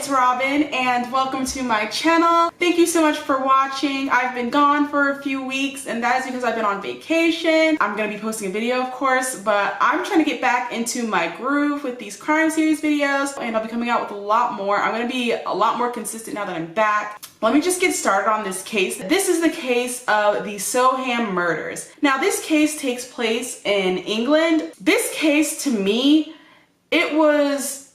it's Robin and welcome to my channel. Thank you so much for watching. I've been gone for a few weeks and that is because I've been on vacation. I'm gonna be posting a video of course, but I'm trying to get back into my groove with these crime series videos and I'll be coming out with a lot more. I'm gonna be a lot more consistent now that I'm back. Let me just get started on this case. This is the case of the Soham Murders. Now this case takes place in England. This case to me, it was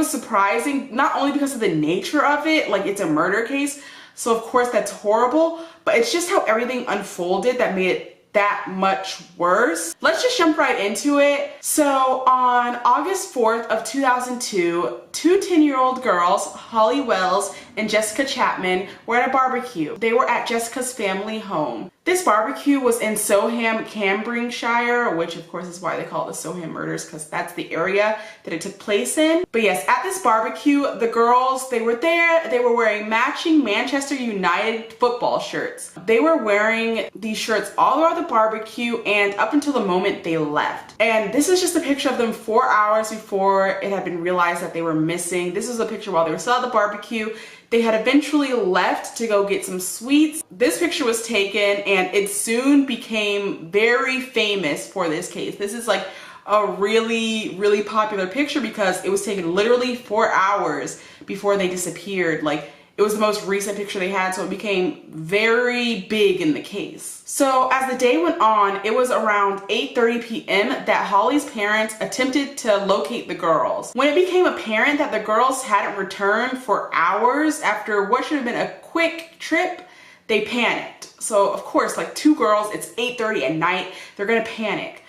surprising, not only because of the nature of it, like it's a murder case, so of course that's horrible, but it's just how everything unfolded that made it that much worse. Let's just jump right into it. So on August 4th of 2002, two 10-year-old girls, Holly Wells and Jessica Chapman, were at a barbecue. They were at Jessica's family home. This barbecue was in Soham, Cambridgeshire, which of course is why they call it the Soham Murders, because that's the area that it took place in. But yes, at this barbecue, the girls, they were there, they were wearing matching Manchester United football shirts. They were wearing these shirts all throughout the barbecue and up until the moment they left. And this is just a picture of them 4 hours before it had been realized that they were missing. This is a picture while they were still at the barbecue. They had eventually left to go get some sweets. This picture was taken and it soon became very famous for this case. This is like a really popular picture because it was taken literally 4 hours before they disappeared. Like it was the most recent picture they had, so it became very big in the case. So as the day went on, it was around 8:30 p.m. that Holly's parents attempted to locate the girls. When it became apparent that the girls hadn't returned for hours after what should have been a quick trip, they panicked. So of course, like two girls, it's 8:30 at night, they're gonna panic.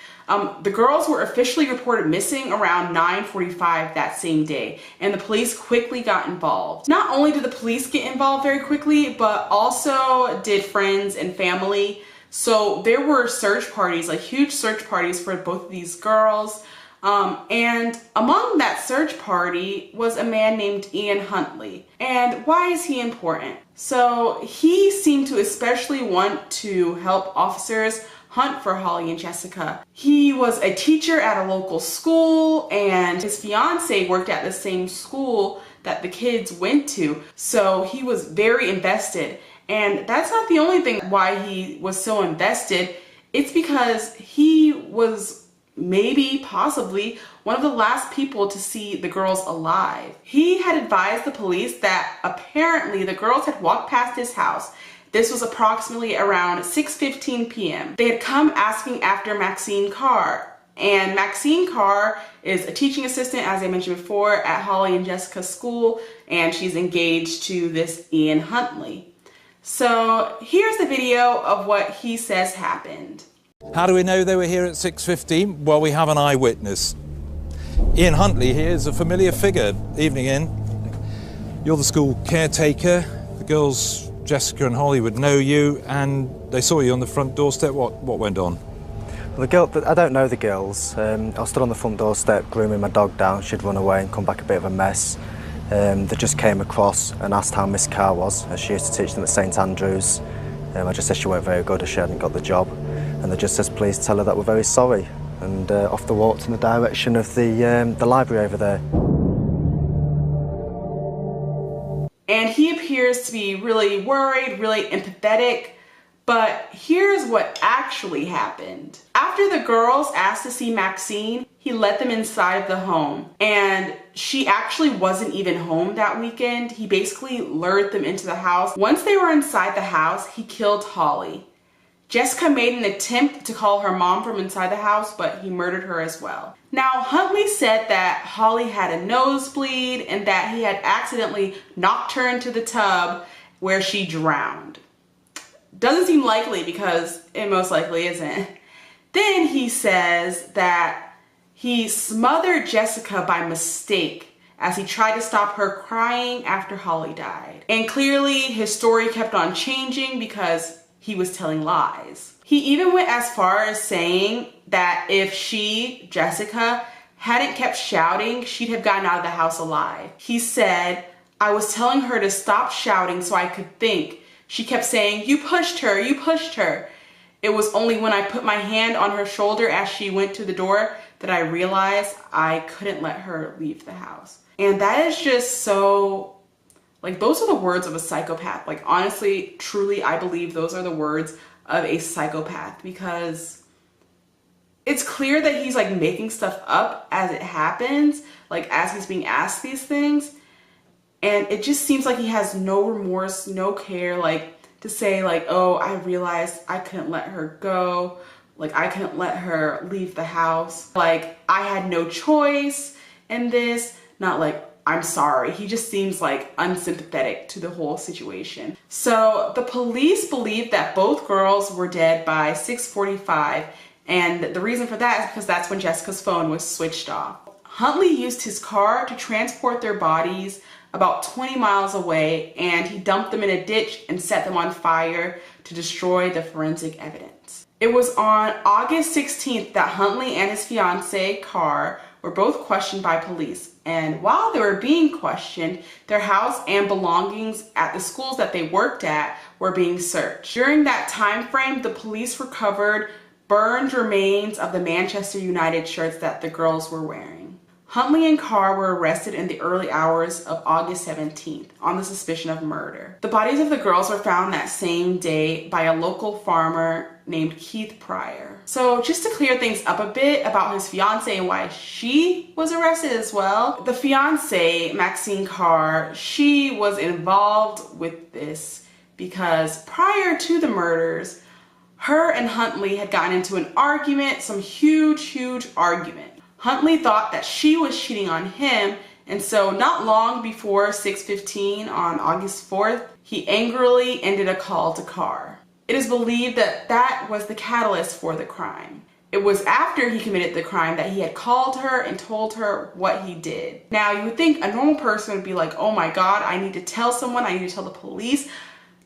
The girls were officially reported missing around 9:45 that same day, and the police quickly got involved. Not only did the police get involved very quickly, but also did friends and family. So there were search parties, like huge search parties for both of these girls. And among that search party was a man named Ian Huntley. And why is he important? So he seemed to especially want to help officers hunt for Holly and Jessica. He was a teacher at a local school and his fiance worked at the same school that the kids went to. So he was very invested. And that's not the only thing why he was so invested. It's because he was possibly one of the last people to see the girls alive. He had advised the police that apparently the girls had walked past his house. This was approximately around 6:15 p.m. They had come asking after Maxine Carr. And Maxine Carr is a teaching assistant, as I mentioned before, at Holly and Jessica's school, and she's engaged to this Ian Huntley. So here's the video of what he says happened. How do we know they were here at 6:15? Well, we have an eyewitness. Ian Huntley here is a familiar figure. Evening, Ian. You're the school caretaker. The girls, Jessica and Holly, would know you, and they saw you on the front doorstep. What went on? Well, I don't know the girls. I stood on the front doorstep grooming my dog down. She'd run away and come back a bit of a mess. They just came across and asked how Miss Carr was, as she used to teach them at St Andrews. I just said she weren't very good, as she hadn't got the job. And they just says, please tell her that we're very sorry. And off they walked in the direction of the library over there. And he appears to be really worried, really empathetic. But here's what actually happened. After the girls asked to see Maxine, he let them inside of the home. And she actually wasn't even home that weekend. He basically lured them into the house. Once they were inside the house, he killed Holly. Jessica made an attempt to call her mom from inside the house, but he murdered her as well. Now, Huntley said that Holly had a nosebleed and that he had accidentally knocked her into the tub where she drowned. Doesn't seem likely because it most likely isn't. Then he says that he smothered Jessica by mistake as he tried to stop her crying after Holly died. And clearly his story kept on changing because he was telling lies. He even went as far as saying that if she, Jessica, hadn't kept shouting, she'd have gotten out of the house alive. He said, I was telling her to stop shouting so I could think. She kept saying, you pushed her, you pushed her. It was only when I put my hand on her shoulder as she went to the door that I realized I couldn't let her leave the house. And that is just so, like, those are the words of a psychopath. Like, honestly, truly, I believe those are the words of a psychopath, because it's clear that he's like making stuff up as it happens, like as he's being asked these things. And it just seems like he has no remorse, no care, like to say like, oh, I realized I couldn't let her go. Like, I couldn't let her leave the house. Like, I had no choice in this. Not like, I'm sorry. He just seems like unsympathetic to the whole situation. So the police believe that both girls were dead by 6:45. And the reason for that is because that's when Jessica's phone was switched off. Huntley used his car to transport their bodies about 20 miles away, and he dumped them in a ditch and set them on fire to destroy the forensic evidence. It was on August 16th that Huntley and his fiancée, Carr, were both questioned by police. And while they were being questioned, their house and belongings at the schools that they worked at were being searched. During that time frame, the police recovered burned remains of the Manchester United shirts that the girls were wearing. Huntley and Carr were arrested in the early hours of August 17th on the suspicion of murder. The bodies of the girls were found that same day by a local farmer named Keith Pryor. So just to clear things up a bit about his fiancée and why she was arrested as well. The fiancée, Maxine Carr, she was involved with this because prior to the murders, her and Huntley had gotten into an argument, some huge argument. Huntley thought that she was cheating on him, and so not long before 6:15 on August 4th, he angrily ended a call to Carr. It is believed that that was the catalyst for the crime. It was after he committed the crime that he had called her and told her what he did. Now, you would think a normal person would be like, oh my God, I need to tell someone, I need to tell the police,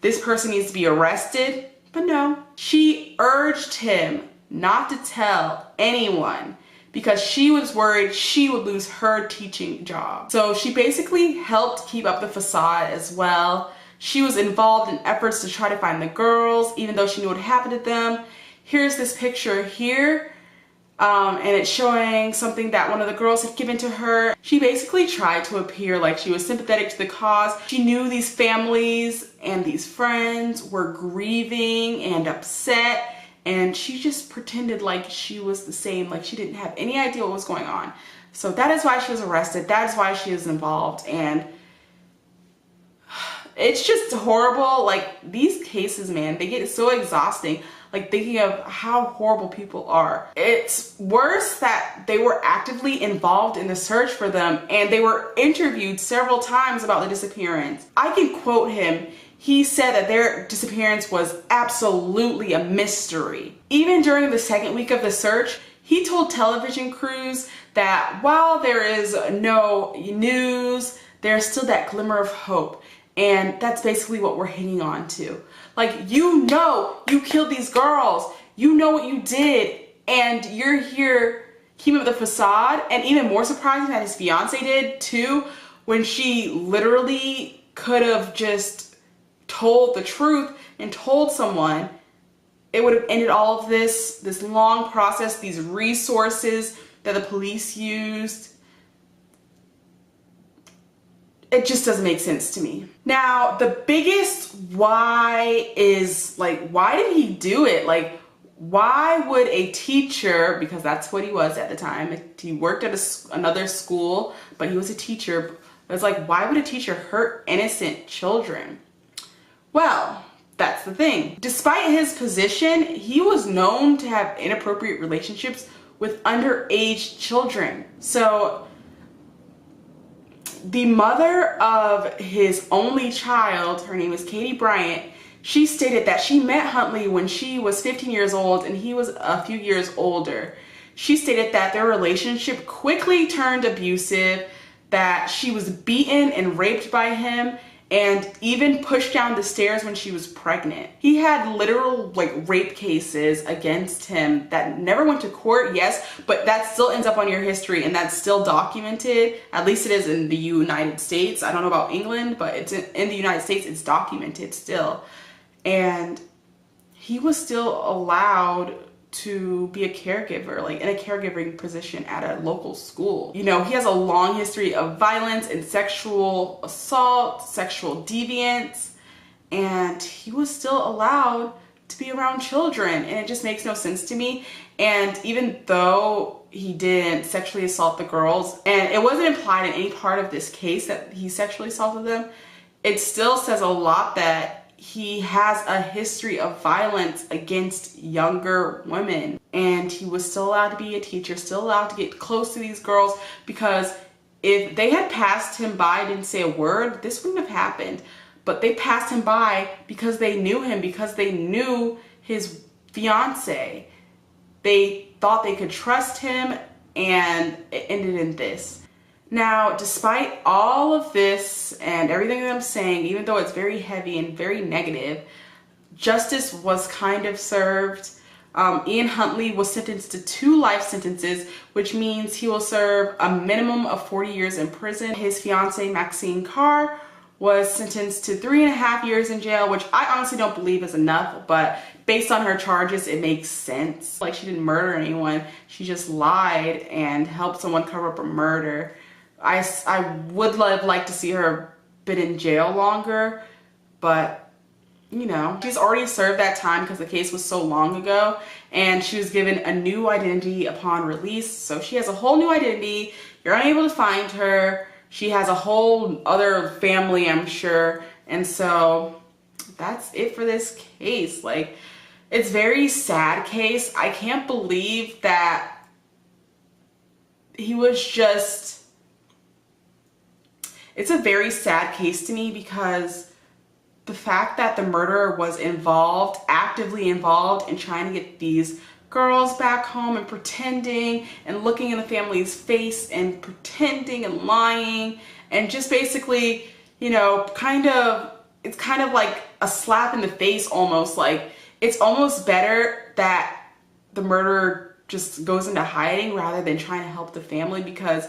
this person needs to be arrested. But no, she urged him not to tell anyone because she was worried she would lose her teaching job. So she basically helped keep up the facade as well. She was involved in efforts to try to find the girls, even though she knew what happened to them. Here's this picture here, and it's showing something that one of the girls had given to her. She basically tried to appear like she was sympathetic to the cause. She knew these families and these friends were grieving and upset, and she just pretended like she was the same, like she didn't have any idea what was going on. So that is why she was arrested. That is why she is involved, and it's just horrible. Like, these cases, man, they get so exhausting. Like, thinking of how horrible people are. It's worse that they were actively involved in the search for them, and they were interviewed several times about the disappearance. I can quote him. He said that their disappearance was absolutely a mystery. Even during the second week of the search, he told television crews that while there is no news, there's still that glimmer of hope. And that's basically what we're hanging on to. Like, you know you killed these girls. You know what you did. And you're here keeping up the facade. And even more surprising that his fiance did too, when she literally could have just told the truth and told someone. It would have ended all of this long process, these resources that the police used. It just doesn't make sense to me. Now, the biggest why is, like, why did he do it? Like, why would a teacher, because that's what he was at the time, he worked at another school, but he was a teacher. It's like, why would a teacher hurt innocent children? Well, that's the thing. Despite his position, he was known to have inappropriate relationships with underage children. So the mother of his only child, her name is Katie Bryant, she stated that she met Huntley when she was 15 years old and he was a few years older. She stated that their relationship quickly turned abusive, that she was beaten and raped by him, and even pushed down the stairs when she was pregnant. He had literal, like, rape cases against him that never went to court, yes, but that still ends up on your history, and that's still documented. At least it is in the United States. I don't know about England, but it's in the United States, it's documented still. And he was still allowed to be a caregiver, like in a caregiving position at a local school. You know, he has a long history of violence and sexual assault, sexual deviance, and he was still allowed to be around children, and it just makes no sense to me. And even though he didn't sexually assault the girls, and it wasn't implied in any part of this case that he sexually assaulted them, it still says a lot that he has a history of violence against younger women, and he was still allowed to be a teacher, still allowed to get close to these girls, because if they had passed him by and didn't say a word, this wouldn't have happened. But they passed him by because they knew him, because they knew his fiance. They thought they could trust him, and it ended in this. Now, despite all of this and everything that I'm saying, even though it's very heavy and very negative, justice was kind of served. Ian Huntley was sentenced to 2 life sentences, which means he will serve a minimum of 40 years in prison. His fiancée, Maxine Carr, was sentenced to 3.5 years in jail, which I honestly don't believe is enough, but based on her charges, it makes sense. Like, she didn't murder anyone, she just lied and helped someone cover up a murder. I would like to see her been in jail longer, but you know, she's already served that time because the case was so long ago, and she was given a new identity upon release. So she has a whole new identity. You're unable to find her. She has a whole other family, I'm sure. And so that's it for this case. Like, it's a very sad case. I can't believe that he was just... It's a very sad case to me, because the fact that the murderer was involved, actively involved in trying to get these girls back home, and pretending and looking in the family's face and pretending and lying, and just basically, you know, it's kind of like a slap in the face almost. Like, it's almost better that the murderer just goes into hiding rather than trying to help the family, because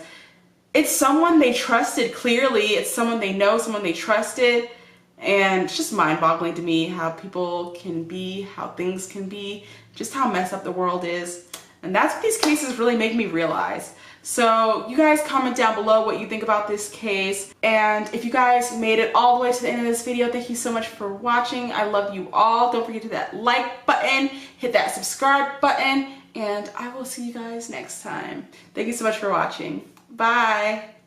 it's someone they trusted. Clearly it's someone they know, someone they trusted. And it's just mind-boggling to me how people can be, how things can be, just how messed up the world is. And that's what these cases really make me realize. So you guys comment down below what you think about this case. And if you guys made it all the way to the end of this video, thank you so much for watching. I love you all. Don't forget to hit that like button, hit that subscribe button, and I will see you guys next time. Thank you so much for watching. Bye.